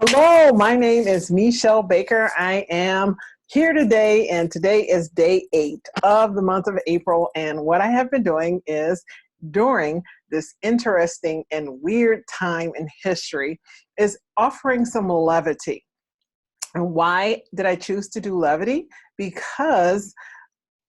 Hello, my name is Meshell Baker. I am here today, and today is day 8 of the month of April. And what I have been doing is during this interesting and weird time in history is offering some levity. And why did I choose to do levity? Because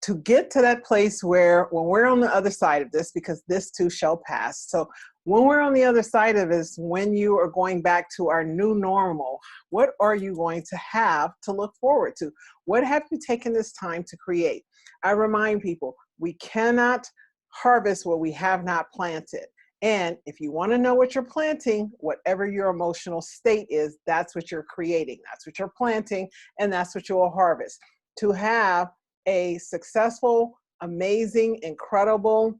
to get to that place where when we're on the other side of this, because this too shall pass. So when we're on the other side of this, when you are going back to our new normal, what are you going to have to look forward to? What have you taken this time to create? I remind people, we cannot harvest what we have not planted. And if you want to know what you're planting, whatever your emotional state is, that's what you're creating. That's what you're planting, and that's what you will harvest. To have a successful, amazing, incredible,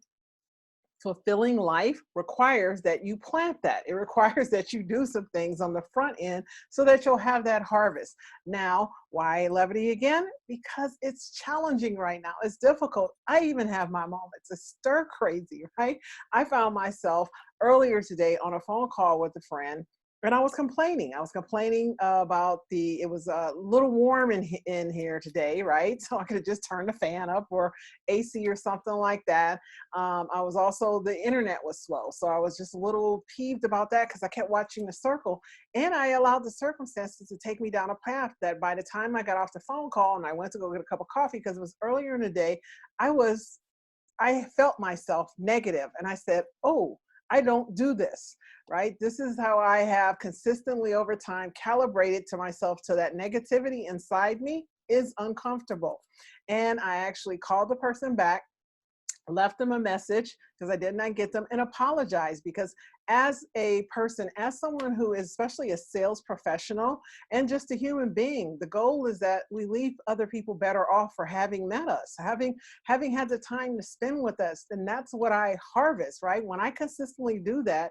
fulfilling life requires that you plant that. It requires that you do some things on the front end so that you'll have that harvest. Now, why levity again? Because it's challenging right now. It's difficult. I even have my moments. It's stir crazy, right? I found myself earlier today on a phone call with a friend, and I was complaining. I was complaining about it was a little warm in here today, right? So I could have just turned the fan up or AC or something like that. I was also, the internet was slow. So I was just a little peeved about that because I kept watching the circle, and I allowed the circumstances to take me down a path that by the time I got off the phone call and I went to go get a cup of coffee, because it was earlier in the day, I felt myself negative, and I said, oh, I don't do this, right? This is how I have consistently over time calibrated to myself to that negativity inside me is uncomfortable. And I actually called the person back, left them a message because I did not get them, and apologized, because as a person, as someone who is especially a sales professional and just a human being, the goal is that we leave other people better off for having met us, having had the time to spend with us. And that's what I harvest, right? When I consistently do that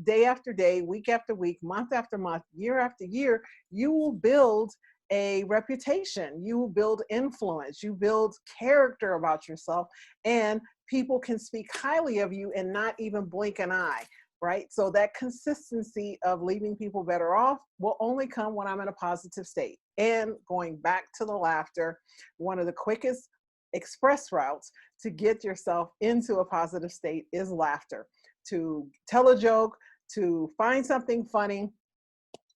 day after day, week after week, month after month, year after year, you will build a reputation, you build influence, you build character about yourself, and people can speak highly of you and not even blink an eye, right? So that consistency of leaving people better off will only come when I'm in a positive state. And going back to the laughter, one of the quickest express routes to get yourself into a positive state is laughter. To tell a joke, to find something funny.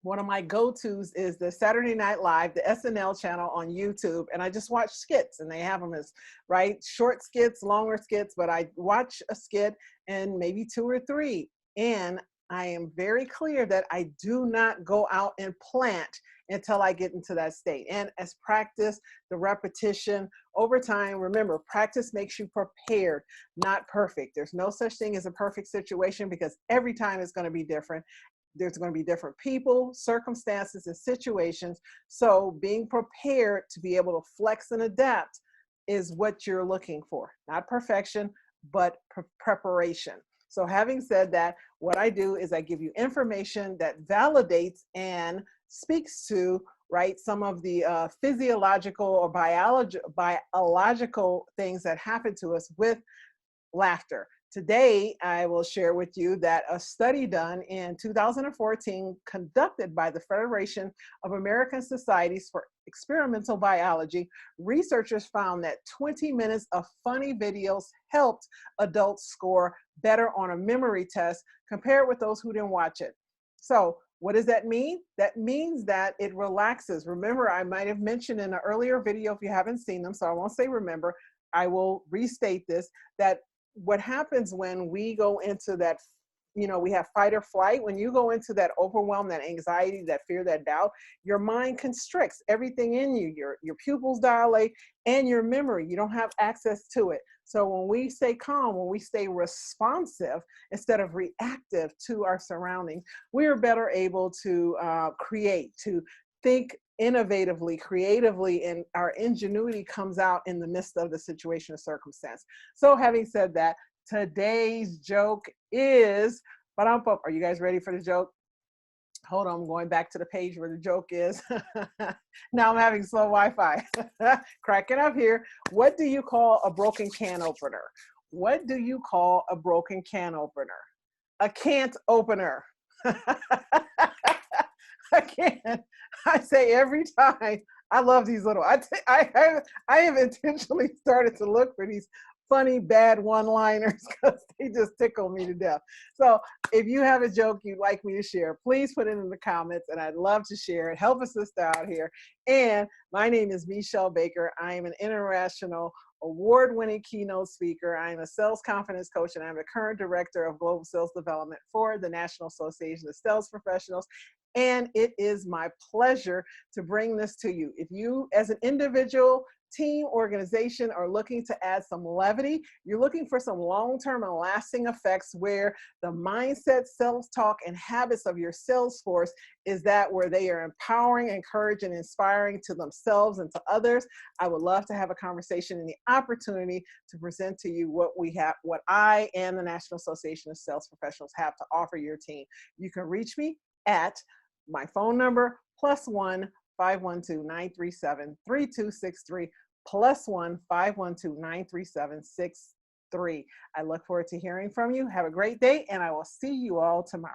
One of my go-tos is the Saturday Night Live, the SNL channel on YouTube, and I just watch skits, and they have them as, right, short skits, longer skits, but I watch a skit and maybe 2 or 3, and I am very clear that I do not go out and plant until I get into that state. And as practice, the repetition over time, remember, practice makes you prepared, not perfect. There's no such thing as a perfect situation, because every time it's going to be different. There's going to be different people, circumstances, and situations. So being prepared to be able to flex and adapt is what you're looking for. Not perfection, but preparation. So having said that, what I do is I give you information that validates and speaks to, right, some of the physiological or biological things that happen to us with laughter. Today, I will share with you that a study done in 2014 conducted by the Federation of American Societies for Experimental Biology, researchers found that 20 minutes of funny videos helped adults score better on a memory test compared with those who didn't watch it. So what does that mean? That means that it relaxes. Remember, I might have mentioned in an earlier video, if you haven't seen them, so I won't say remember, I will restate this, that what happens when we go into that, we have fight or flight. When you go into that overwhelm, that anxiety, that fear, that doubt, your mind constricts everything in you. Your pupils dilate, and your memory, you don't have access to it. So when we stay calm, when we stay responsive instead of reactive to our surroundings, we are better able to create, to think innovatively, creatively, and our ingenuity comes out in the midst of the situation or circumstance. So having said that, today's joke is, are you guys ready for the joke? Hold on, I'm going back to the page where the joke is. Now I'm having slow Wi-Fi. Cracking up here. What do you call a broken can opener? What do you call a broken can opener? A can't opener. A again, I say every time, I love these little, I have intentionally started to look for these funny, bad one-liners because they just tickle me to death. So if you have a joke you'd like me to share, please put it in the comments and I'd love to share it. Help a sister out here. And my name is Meshell Baker. I am an international award-winning keynote speaker. I am a sales confidence coach, and I'm the current director of global sales development for the National Association of Sales Professionals. And it is my pleasure to bring this to you. If you, as an individual, team, organization, are looking to add some levity, you're looking for some long-term and lasting effects where the mindset, self-talk, and habits of your sales force is that where they are empowering, encouraging, inspiring to themselves and to others, I would love to have a conversation and the opportunity to present to you what we have, what I and the National Association of Sales Professionals have to offer your team. You can reach me at my phone number, +1 512 937 3263, +1 512 937 63. I look forward to hearing from you. Have a great day, and I will see you all tomorrow.